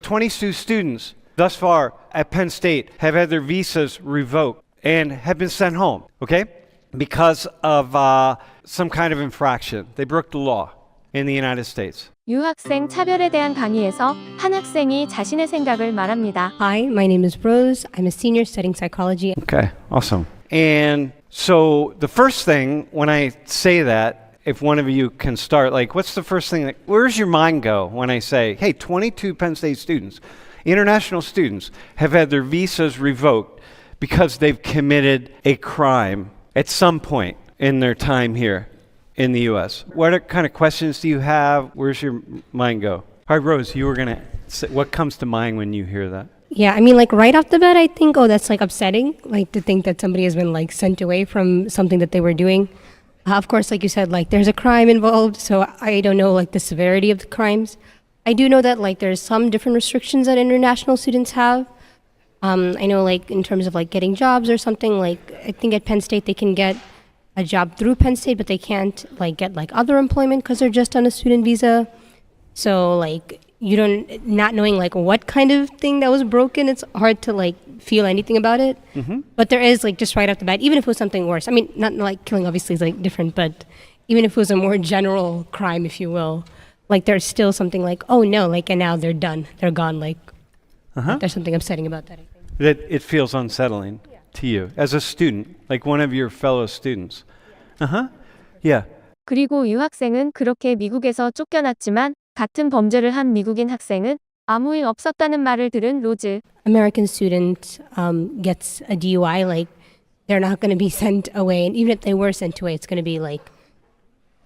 22 students thus far at Penn State have had their visas revoked and have been sent home, okay? Because of some kind of infraction. They broke the law in the United States. 유학생 차별에 대한 강의에서 한 학생이 자신의 생각을 말합니다. Hi, my name is Rose. I'm a senior studying psychology. Okay, awesome. And so the first thing when I say that, if one of you can start, like what's the first thing that, where's your mind go when I say, hey, 22 Penn State students, international students, have had their visas revoked because they've committed a crime at some point in their time here in the U.S. What kind of questions do you have? Where's your mind go? All right, Rose, you were going to say, what comes to mind when you hear that? Yeah, I mean, like right off the bat, I think, oh, that's like upsetting, like to think that somebody has been like sent away from something that they were doing. Of course, like you said, like there's a crime involved, so I don't know like the severity of the crimes. I do know that like there's some different restrictions that international students have. I know like in terms of like getting jobs or something, like I think at Penn State they can get a job through Penn State, but they can't like get like other employment because they're just on a student visa. So like you don't, not knowing like what kind of thing that was broken, it's hard to like feel anything about it. Mm-hmm. But there is like just right off the bat, even if it was something worse, I mean, not like killing obviously is like different, but even if it was a more general crime, if you will, like there's still something like, oh no, like, and now they're done, they're gone. Like there's something upsetting about that, I think. That it feels unsettling to you as a student, like one of your fellow students. Yeah. 그리고 유학생은 그렇게 미국에서 쫓겨났지만 같은 범죄를 한 미국인 학생은 아무 일 없었다는 말을 들은 로즈. American student gets a DUI, like they're not going to be sent away, and even if they were sent away, it's going to be like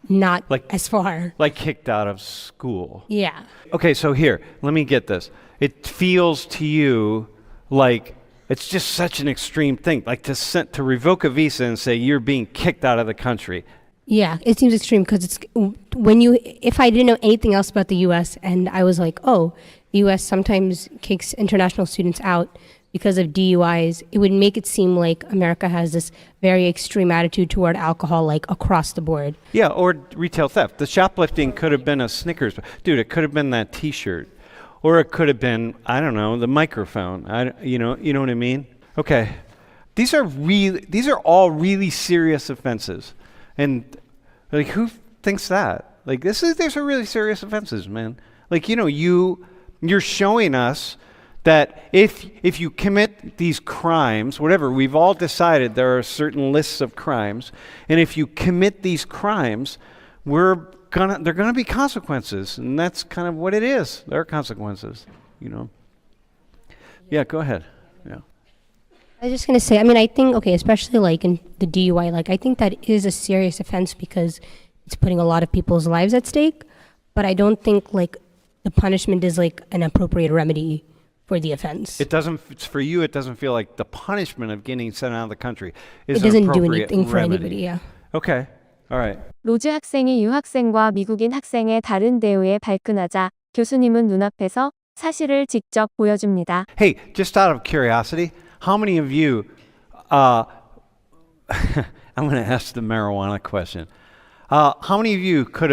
not like, as far. Like kicked out of school. Yeah. Okay, so here, let me get this. It feels to you like it's just such an extreme thing, like to revoke a visa and say you're being kicked out of the country. Yeah, it seems extreme because it's when you, if I didn't know anything else about the U.S. and I was like, oh, the U.S. sometimes kicks international students out because of DUIs, it would make it seem like America has this very extreme attitude toward alcohol, like across the board. Yeah, or retail theft. The shoplifting could have been a Snickers. Dude, it could have been that T-shirt. Or it could have been, I don't know, the microphone. You know what I mean? Okay. These are all really serious offenses. And like who thinks that? Like these are really serious offenses, man. Like, you're showing us that if you commit these crimes, whatever, we've all decided there are certain lists of crimes, and if you commit these crimes, there are gonna be consequences, and that's kind of what it is. There are consequences, Yeah, go ahead. Yeah. I was just going to say, I mean, I think, okay, especially like in the DUI, like I think that is a serious offense because it's putting a lot of people's lives at stake, but I don't think like the punishment is like an appropriate remedy for the offense. For you, it doesn't feel like the punishment of getting sent out of the country is it doesn't an appropriate do anything for remedy. anybody, yeah. Okay, all right. 로즈 학생이 유학생과 미국인 학생의 다른 대우에 발끈하자 교수님은 눈앞에서 사실을 직접 보여줍니다. Hey, just out of curiosity, how many of you, I'm going to ask the marijuana question. How many of you could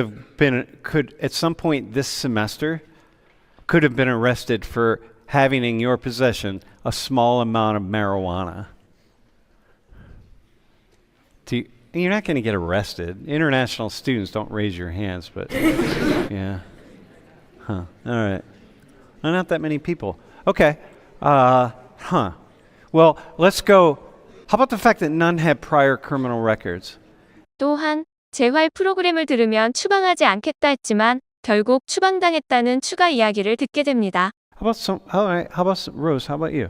at some point this semester, could have been arrested for having in your possession a small amount of marijuana? You're not going to get arrested. International students don't raise your hands, but yeah. All right. Not that many people. Okay. Well, let's go. How about the fact that none had prior criminal records? 또한 재활 프로그램을 들으면 추방하지 않겠다 했지만 결국 추방당했다는 추가 이야기를 듣게 됩니다. How about Rose? How about you?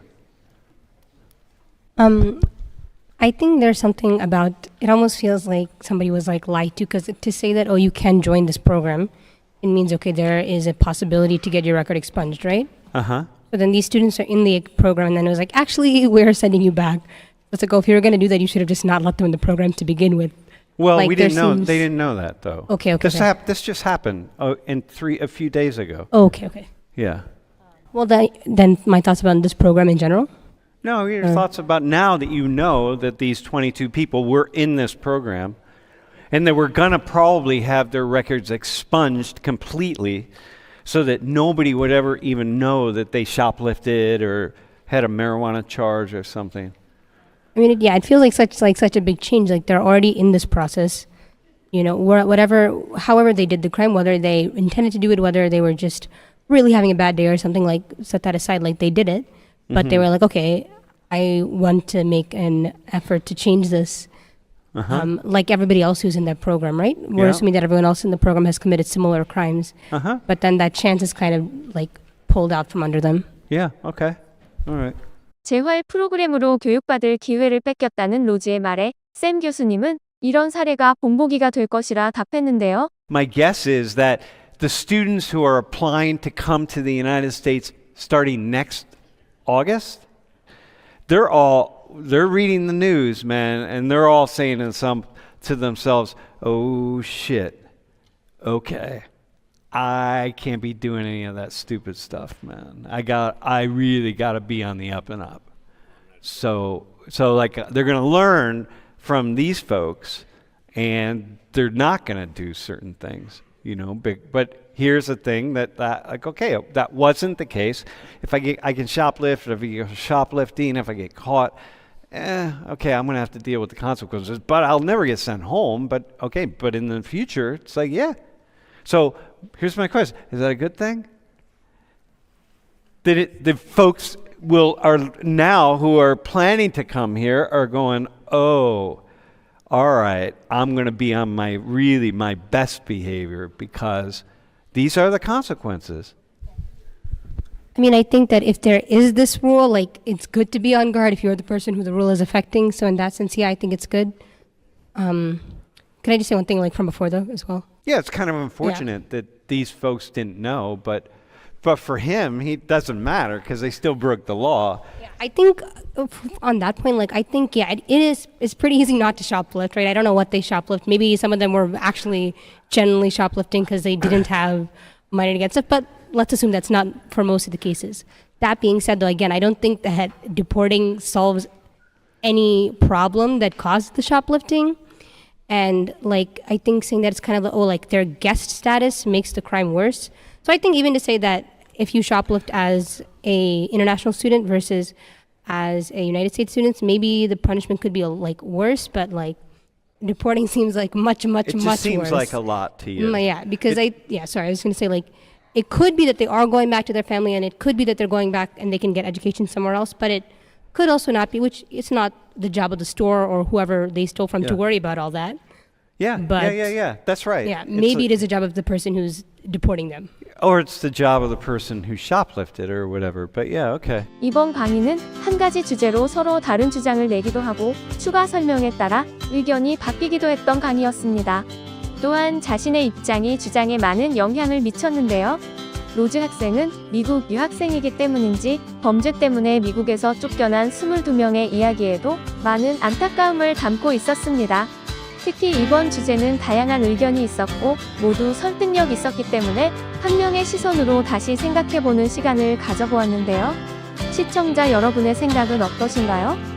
I think there's something about, it almost feels like somebody was like lied to, because to say that, oh, you can join this program, it means, okay, there is a possibility to get your record expunged, right? Uh-huh. But then these students are in the program, and then it was like, actually, we're sending you back. It's like, oh, if you were going to do that, you should have just not let them in the program to begin with. Well, like, we didn't know. They didn't know that, though. Okay. This just happened a few days ago. Oh, okay. Yeah. Well, then my thoughts about this program in general? No, your thoughts about now that you know that these 22 people were in this program and they were going to probably have their records expunged completely so that nobody would ever even know that they shoplifted or had a marijuana charge or something. I mean, it feels like such a big change. Like they're already in this process, you know, however they did the crime, whether they intended to do it, whether they were just really having a bad day or something, like set that aside, like they did it, but they were like, okay, I want to make an effort to change this. Like everybody else who's in that program, right? We're assuming that everyone else in the program has committed similar crimes, but then that chance is kind of like pulled out from under them. Yeah, okay. All right. 재활 프로그램으로 교육받을 기회를 뺏겼다는 로즈의 말에 샘 교수님은 이런 사례가 본보기가 될 것이라 답했는데요. My guess is that the students who are applying to come to the United States starting next August, they're reading the news, man, and they're all saying to themselves, oh shit, okay, I can't be doing any of that stupid stuff, man. I really gotta be on the up and up. So like they're gonna learn from these folks, and they're not gonna do certain things, you know. But here's the thing that like, okay, that wasn't the case. If I can shoplift, if I get shoplifting, if I get caught, okay, I'm gonna have to deal with the consequences. But I'll never get sent home. But okay, but in the future, it's like, yeah. So here's my question: is that a good thing? The folks are now who are planning to come here are going, oh, all right, I'm going to be on my best behavior because these are the consequences. I mean, I think that if there is this rule, like it's good to be on guard if you're the person who the rule is affecting. So in that sense, yeah, I think it's good. Can I just say one thing like from before though as well? Yeah, it's kind of unfortunate that these folks didn't know, but for him, he doesn't matter because they still broke the law. Yeah, I think on that point, like I think it's pretty easy not to shoplift, right? I don't know what they shoplift. Maybe some of them were actually genuinely shoplifting because they didn't have money to get stuff, but let's assume that's not for most of the cases. That being said, though, again, I don't think that deporting solves any problem that caused the shoplifting. And like, I think saying that it's kind of like their guest status makes the crime worse. So I think even to say that if you shoplift as a international student versus as a United States student, maybe the punishment could be like worse, but like deporting seems like much worse. It just seems like a lot to you. Yeah, because I was going to say like, it could be that they are going back to their family and it could be that they're going back and they can get education somewhere else, but it could also not be, which it's not the job of the store or whoever they stole from to worry about all that. Yeah, but yeah. That's right. Yeah, maybe it is the job of the person who's deporting them. Or it's the job of the person who shoplifted or whatever. But yeah, okay. 이번 강의는 한 가지 주제로 서로 다른 주장을 내기도 하고 추가 설명에 따라 의견이 바뀌기도 했던 강의였습니다. 또한 자신의 입장이 주장에 많은 영향을 미쳤는데요. 로즈 학생은 미국 유학생이기 때문인지 범죄 때문에 미국에서 쫓겨난 22명의 이야기에도 많은 안타까움을 담고 있었습니다. 특히 이번 주제는 다양한 의견이 있었고 모두 설득력 있었기 때문에 한 명의 시선으로 다시 생각해보는 시간을 가져보았는데요. 시청자 여러분의 생각은 어떠신가요?